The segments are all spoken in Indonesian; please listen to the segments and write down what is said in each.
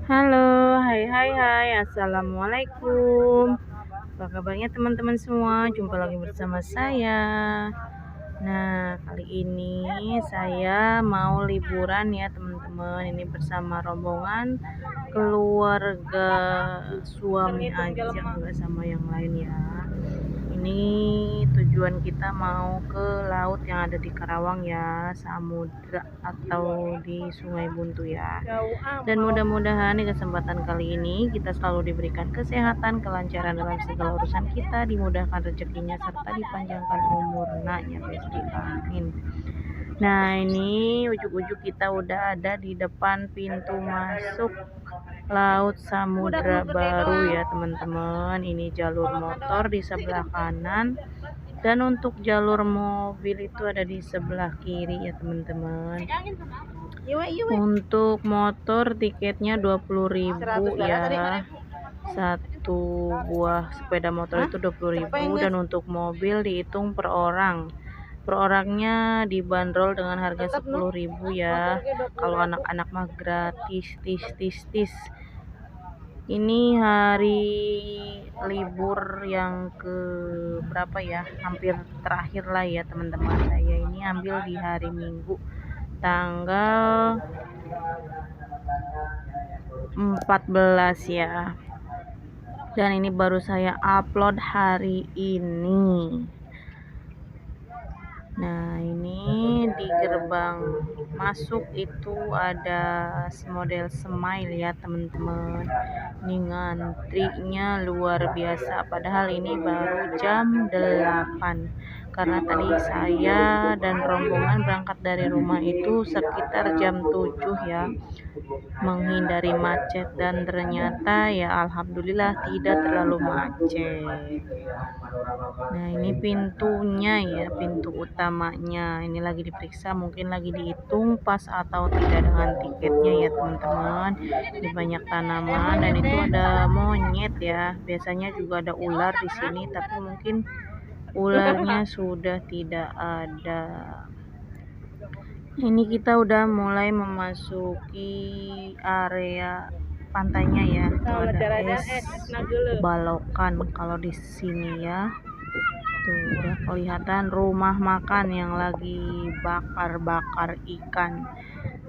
Halo, hai, assalamualaikum. Apa kabarnya teman-teman semua? Jumpa lagi bersama saya. Nah, kali ini saya mau liburan ya teman-teman. Ini bersama rombongan keluarga suami aja, nggak sama yang lain ya. Ini tujuan kita mau ke laut yang ada di Karawang ya, samudra atau di Sungai Buntu ya. Dan mudah-mudahan di kesempatan kali ini kita selalu diberikan kesehatan, kelancaran dalam segala urusan kita, dimudahkan rezekinya serta dipanjangkan umurnya ya Besti. Amin. Nah, ini ujuk-ujuk kita udah ada di depan pintu masuk Laut Samudra Baru ya teman-teman. Ini jalur motor di sebelah kanan dan untuk jalur mobil itu ada di sebelah kiri ya teman-teman. Untuk motor tiketnya 20.000 ya. Satu buah sepeda motor itu 20.000 dan untuk mobil dihitung per orang. Per orangnya dibanderol dengan harga 10.000 ya. Kalau anak-anak mah gratis tis. Ini hari libur yang ke berapa ya? Hampir terakhir lah ya teman-teman. Saya ini ambil di hari Minggu tanggal 14 ya. Dan ini baru saya upload hari ini. Nah, ini di gerbang masuk itu ada model smile ya teman-teman. Ini ngantrinya luar biasa, padahal ini baru jam 8 karena tadi saya dan rombongan berangkat dari rumah itu sekitar jam 7 ya, menghindari macet, dan ternyata ya alhamdulillah tidak terlalu macet. Nah, ini pintunya ya, pintu utamanya ini lagi diperiksa, mungkin lagi dihitung pas atau tidak dengan tiketnya ya teman-teman. Ini banyak tanaman dan itu ada monyet ya, biasanya juga ada ular di sini tapi mungkin ularnya sudah tidak ada. Ini kita udah mulai memasuki area pantainya ya. Itu ada es balokan kalau di sini ya. Tuh udah kelihatan rumah makan yang lagi bakar-bakar ikan.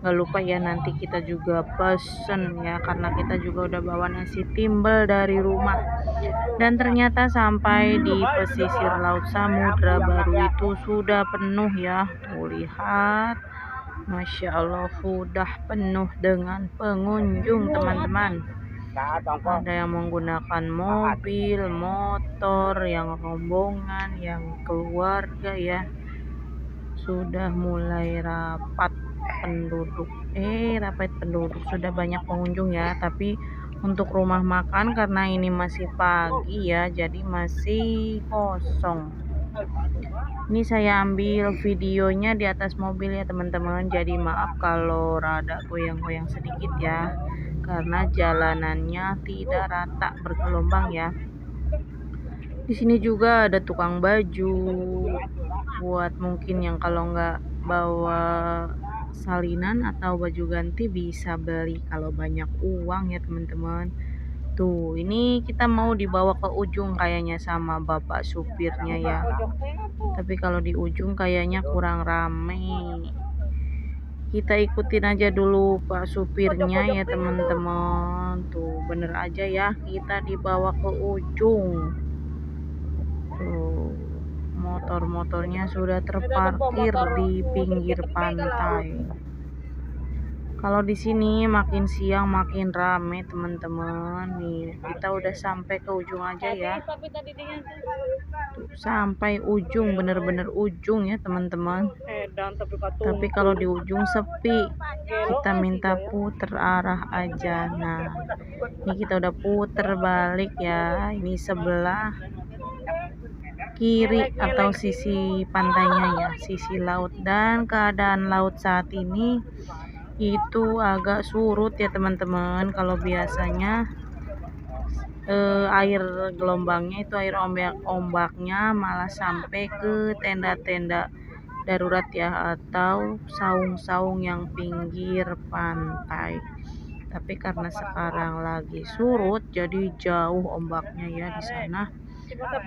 Gak lupa ya, nanti kita juga pesen ya, karena kita juga udah bawa nasi timbel dari rumah. Dan ternyata sampai di pesisir Laut Samudra Baru itu sudah penuh ya. Tuh lihat, Masya Allah sudah penuh dengan pengunjung teman-teman. Ada yang menggunakan mobil, motor, yang rombongan, yang keluarga ya. Sudah mulai rapat penduduk. Sudah banyak pengunjung ya, tapi untuk rumah makan karena ini masih pagi ya, jadi masih kosong. Ini saya ambil videonya di atas mobil ya teman-teman, jadi maaf kalau rada goyang-goyang sedikit ya, karena jalanannya tidak rata, bergelombang ya. Di sini juga ada tukang baju, buat mungkin yang kalau nggak bawa salinan atau baju ganti bisa beli kalau banyak uang ya teman-teman. Tuh, ini kita mau dibawa ke ujung kayaknya sama bapak supirnya ya. Tapi kalau di ujung kayaknya kurang rame. Kita ikutin aja dulu pak supirnya ya teman-teman. Tuh, bener aja ya, kita dibawa ke ujung. Tuh, motor-motornya sudah terparkir di pinggir pantai. Kalau di sini makin siang makin rame teman-teman. Nih, kita udah sampai ke ujung aja ya. Tuh, sampai ujung, bener-bener ujung ya teman-teman. Tapi kalau di ujung sepi, kita minta puter arah aja. Nah, ini kita udah puter balik ya. Ini sebelah kiri atau sisi pantainya ya, sisi laut. Dan keadaan laut saat ini itu agak surut ya teman-teman. Kalau biasanya air gelombangnya itu, air ombaknya malah sampai ke tenda-tenda darurat ya, atau saung-saung yang pinggir pantai. Tapi karena sekarang lagi surut, jadi jauh ombaknya ya di sana.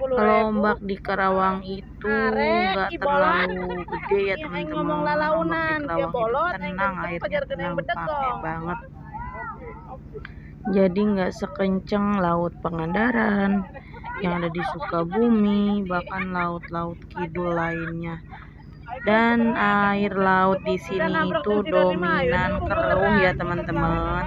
Kalau ombak di Karawang itu nggak terlalu gede ya teman-teman. Ombak di Karawang itu tenang, airnya tenang, pakai banget. Jadi nggak sekencang laut Pangandaran yang ada di Sukabumi, bahkan laut-laut kidul lainnya. Dan air laut di sini itu dominan keruh ya teman-teman.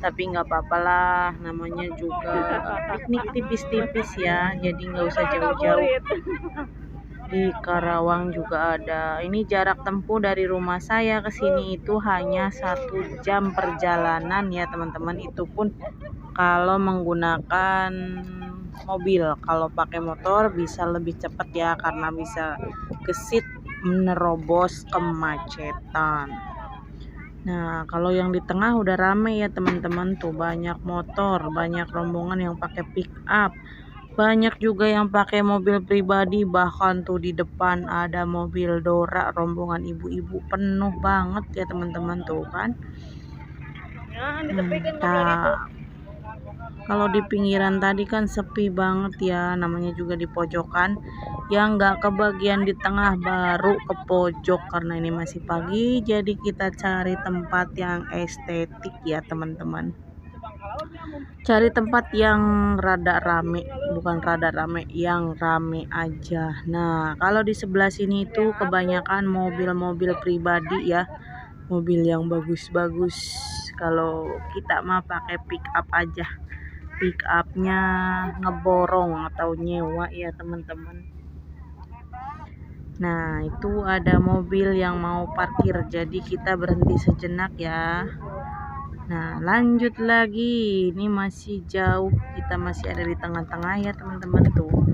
Tapi nggak apa-apa lah, namanya juga piknik tipis-tipis ya, jadi nggak usah jauh-jauh. Di Karawang juga ada. Ini jarak tempuh dari rumah saya ke sini itu hanya 1 jam perjalanan ya teman-teman. Itu pun kalau menggunakan mobil. Kalau pakai motor bisa lebih cepat ya, karena bisa gesit menerobos kemacetan. Nah, kalau yang di tengah udah rame ya teman-teman, tuh banyak motor, banyak rombongan yang pakai pick up, banyak juga yang pakai mobil pribadi, bahkan tuh di depan ada mobil Dora, rombongan ibu-ibu penuh banget ya teman-teman tuh kan. Mantap. Kalau di pinggiran tadi kan sepi banget ya, namanya juga di pojokan, yang nggak kebagian di tengah, baru ke pojok karena ini masih pagi. Jadi kita cari tempat yang estetik ya teman-teman. Cari tempat yang rada rame, bukan rada rame, yang rame aja. Nah, kalau di sebelah sini itu kebanyakan mobil-mobil pribadi ya, mobil yang bagus-bagus. Kalau kita mah pakai pick up aja, pick upnya ngeborong atau nyewa ya teman-teman. Nah, itu ada mobil yang mau parkir, jadi kita berhenti sejenak ya. Nah, lanjut lagi, ini masih jauh, kita masih ada di tengah-tengah ya teman-teman. Tuh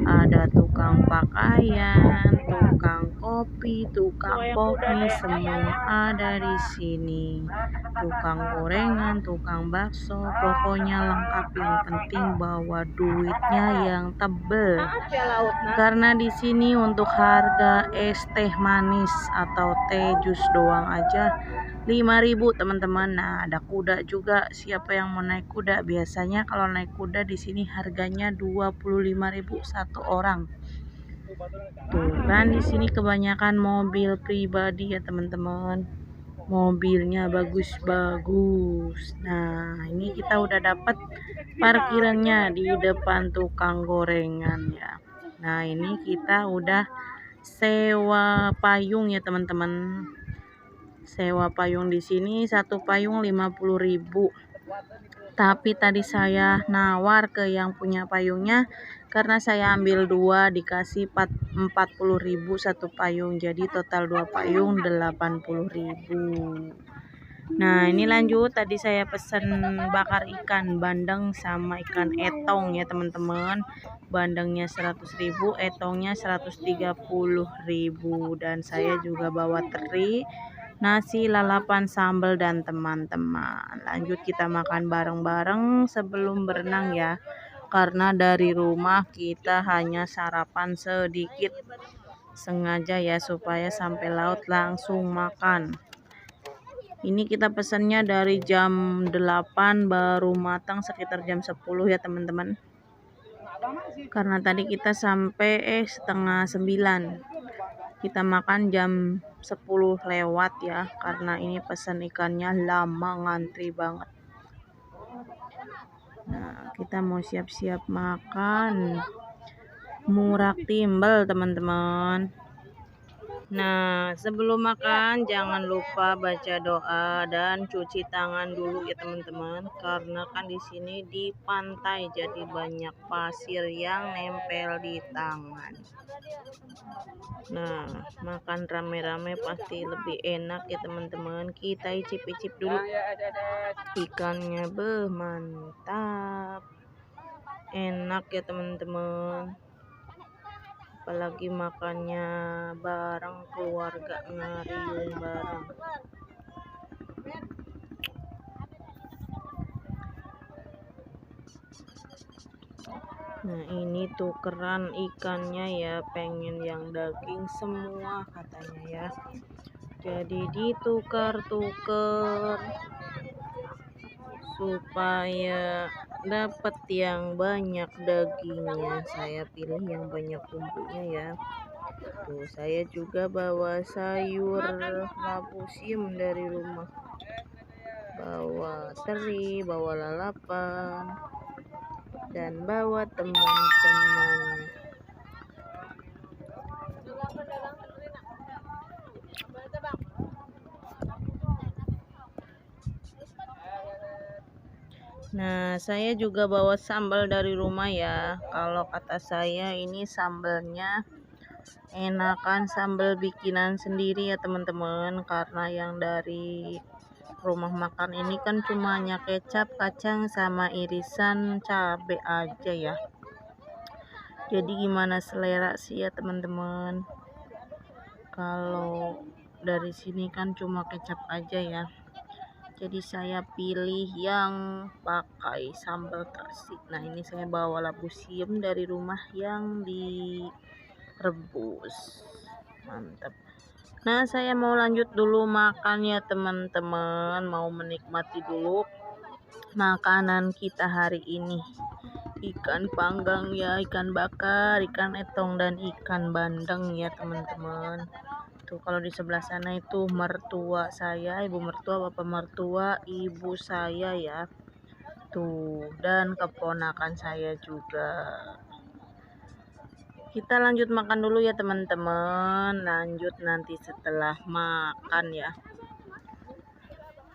ada tukang pakaian, tukang kopi, tukang mie, semua ada di sini. Tukang gorengan, tukang bakso, pokoknya lengkap. Yang penting bawa duitnya yang tebel. Karena di sini untuk harga es teh manis atau teh jus doang aja 5.000 teman-teman. Nah, ada kuda juga. Siapa yang mau naik kuda? Biasanya kalau naik kuda di sini harganya 25.000 satu orang. Tuh kan di sini kebanyakan mobil pribadi ya teman-teman. Mobilnya bagus-bagus. Nah, ini kita udah dapat parkirannya di depan tukang gorengan ya. Nah, ini kita udah sewa payung ya teman-teman. Sewa payung di sini satu payung 50.000. Tapi tadi saya nawar ke yang punya payungnya, karena saya ambil 2 dikasih 40.000 satu payung, jadi total 2 payung 80.000. Nah, ini lanjut, tadi saya pesan bakar ikan bandeng sama ikan etong ya teman-teman. Bandengnya 100.000, etongnya 130.000, dan saya juga bawa teri, nasi, lalapan, sambal, dan teman-teman. Lanjut kita makan bareng-bareng sebelum berenang ya, karena dari rumah kita hanya sarapan sedikit, sengaja ya supaya sampai laut langsung makan. Ini kita pesannya dari jam 8 baru matang sekitar jam 10 ya teman-teman, karena tadi kita sampai setengah 9. Kita makan jam 10 lewat ya, karena ini pesan ikannya lama, ngantri banget. Nah, kita mau siap-siap makan murak timbel teman-teman. Nah, sebelum makan jangan lupa baca doa dan cuci tangan dulu ya teman-teman, karena kan di sini di pantai jadi banyak pasir yang nempel di tangan. Nah, makan rame-rame pasti lebih enak ya teman-teman. Kita icip-icip dulu ikannya, mantap, enak ya teman-teman. Apalagi makannya bareng keluarga, ngariung bareng. Nah, ini tukeran ikannya ya, pengen yang daging semua katanya ya, jadi ditukar-tuker. supaya dapat yang banyak dagingnya. Saya pilih yang banyak bumbunya ya. Tuh, saya juga bawa sayur labu siam dari rumah. Bawa teri, bawa lalapan, dan bawa teman-teman. Nah, saya juga bawa sambal dari rumah ya. Kalau kata saya ini sambalnya enakan sambal bikinan sendiri ya teman-teman, karena yang dari rumah makan ini kan cuma hanya kecap, kacang, sama irisan cabai aja ya. Jadi gimana selera sih ya teman-teman. Kalau dari sini kan cuma kecap aja ya. Jadi saya pilih yang pakai sambal terasi. Nah, ini saya bawa labu siam dari rumah yang direbus. Mantap. Nah, saya mau lanjut dulu makan ya teman-teman. Mau menikmati dulu makanan kita hari ini. Ikan panggang ya, ikan bakar, ikan etong, dan ikan bandeng ya teman-teman. Tuh, kalau di sebelah sana itu mertua saya, ibu mertua, bapak mertua, ibu saya ya. Tuh, dan keponakan saya juga. Kita lanjut makan dulu ya teman-teman. Lanjut nanti setelah makan ya.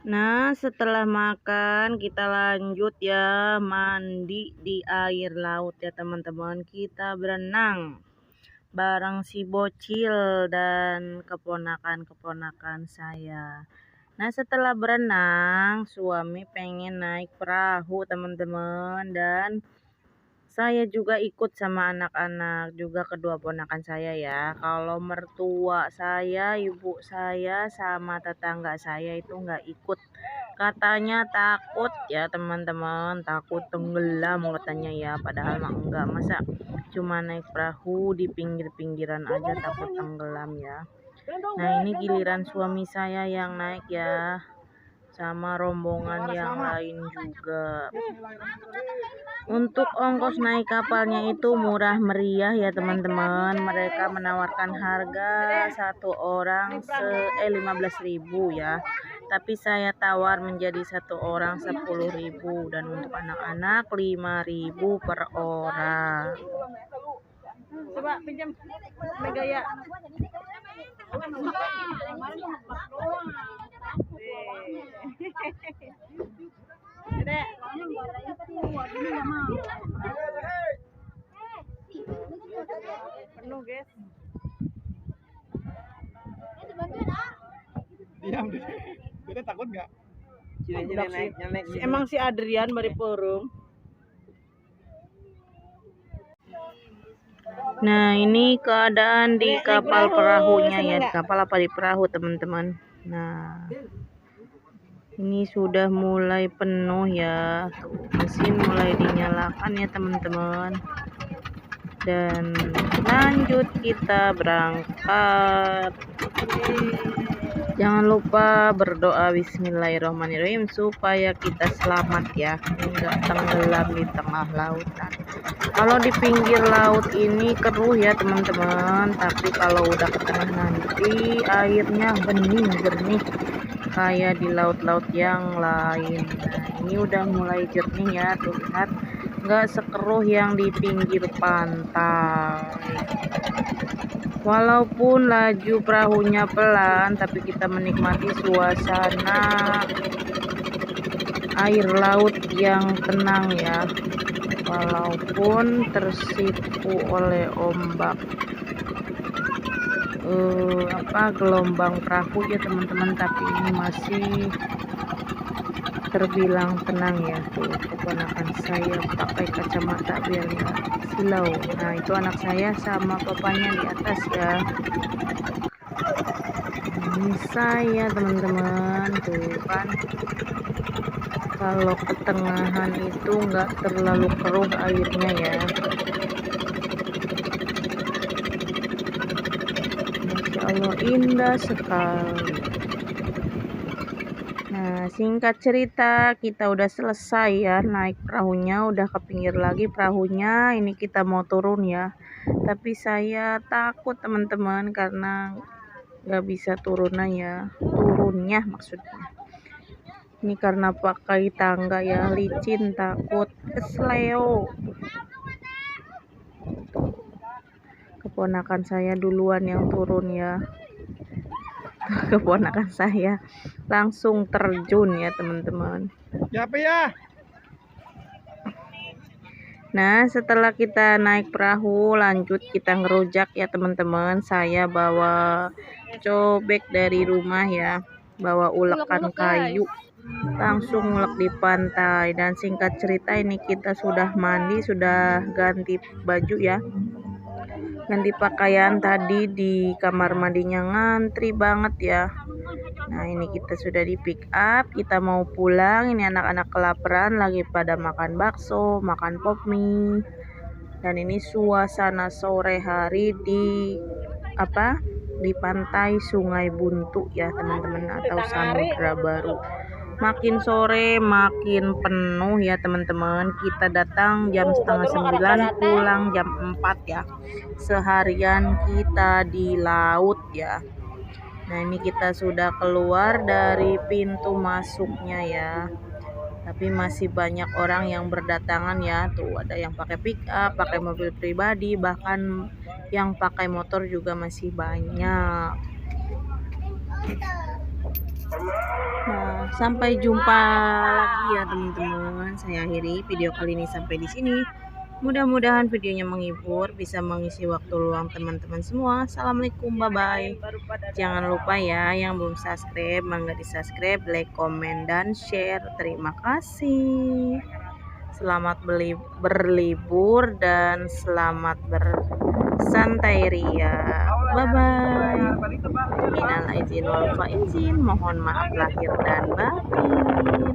Nah, setelah makan kita lanjut ya mandi di air laut ya teman-teman. Kita berenang bareng si bocil dan keponakan-keponakan saya. Nah, setelah berenang, suami pengen naik perahu teman-teman, dan saya juga ikut sama anak-anak, juga kedua ponakan saya ya. Kalau mertua saya, ibu saya, sama tetangga saya itu nggak ikut. Katanya takut ya teman-teman, takut tenggelam katanya ya. Padahal mah enggak, masa cuma naik perahu di pinggir-pinggiran aja takut tenggelam ya. Nah, ini giliran suami saya yang naik ya, sama rombongan yang lain juga. Untuk ongkos naik kapalnya itu murah meriah ya teman-teman. Mereka menawarkan harga satu orang 15.000 ya. Tapi saya tawar menjadi satu orang 10.000, dan untuk anak-anak 5.000 per orang. Coba pinjam megaya. Penuh guys. Diam deh. Kita takut nggak? Emang si Adrian bari porong. Nah, ini keadaan di kapal perahunya ya, di kapal apa di perahu teman-teman. Nah, ini sudah mulai penuh ya, mesin mulai dinyalakan ya teman-teman. Dan lanjut kita berangkat. Jangan lupa berdoa bismillahirrahmanirrahim supaya kita selamat ya, enggak tenggelam di tengah lautan. Kalau di pinggir laut ini keruh ya teman-teman, tapi kalau udah ke tengah nanti airnya bening jernih kayak di laut-laut yang lain. Nah, ini udah mulai jernih ya, tuh lihat, enggak sekeruh yang di pinggir pantai. Walaupun laju perahunya pelan, tapi kita menikmati suasana air laut yang tenang ya. Walaupun tersipu oleh ombak gelombang perahu ya teman-teman, tapi ini masih terbilang tenang ya. Tuh, keponakan saya pakai kacamata biar nggak silau. Nah, itu anak saya sama papanya di atas ya. Ini saya teman-teman, tuh kan, kalau ketengahan itu nggak terlalu keruh airnya ya. Masya Allah, indah sekali. Nah, Nah, singkat cerita kita udah selesai ya naik perahunya, udah ke pinggir lagi perahunya. Ini kita mau turun ya, tapi saya takut teman-teman karena nggak bisa turunnya maksudnya. Ini karena pakai tangga ya, licin, takut kesleo. Keponakan saya duluan yang turun ya. Keponakan saya langsung terjun ya teman-teman. Ya apa ya? Nah, setelah kita naik perahu, lanjut kita ngerujak ya teman-teman. Saya bawa cobek dari rumah ya, bawa ulekan kayu, langsung ngulek di pantai. Dan singkat cerita ini kita sudah mandi, sudah ganti baju ya, ganti pakaian. Tadi di kamar mandinya ngantri banget ya. Nah, ini kita sudah di pick up, kita mau pulang. Ini anak-anak kelaparan lagi pada makan bakso, makan pop mie. Dan ini suasana sore hari di pantai Sungai Buntu ya teman-teman, atau Samudra Baru. Makin sore makin penuh ya teman-teman. Kita datang jam 8:30, pulang jam 4 ya. Seharian kita di laut ya. Nah, ini kita sudah keluar dari pintu masuknya ya. Tapi masih banyak orang yang berdatangan ya. Tuh ada yang pakai pick up, pakai mobil pribadi, bahkan yang pakai motor juga masih banyak. Nah, sampai jumpa lagi ya teman-teman. Saya akhiri video kali ini sampai di sini. Mudah-mudahan videonya menghibur, bisa mengisi waktu luang teman-teman semua. Assalamualaikum, bye-bye. Jangan lupa ya, yang belum subscribe, mangga di subscribe, like, komen, dan share. Terima kasih. Selamat berlibur dan selamat bersantai ria. Bye-bye. Minal aizin wal faizin, mohon maaf lahir dan batin.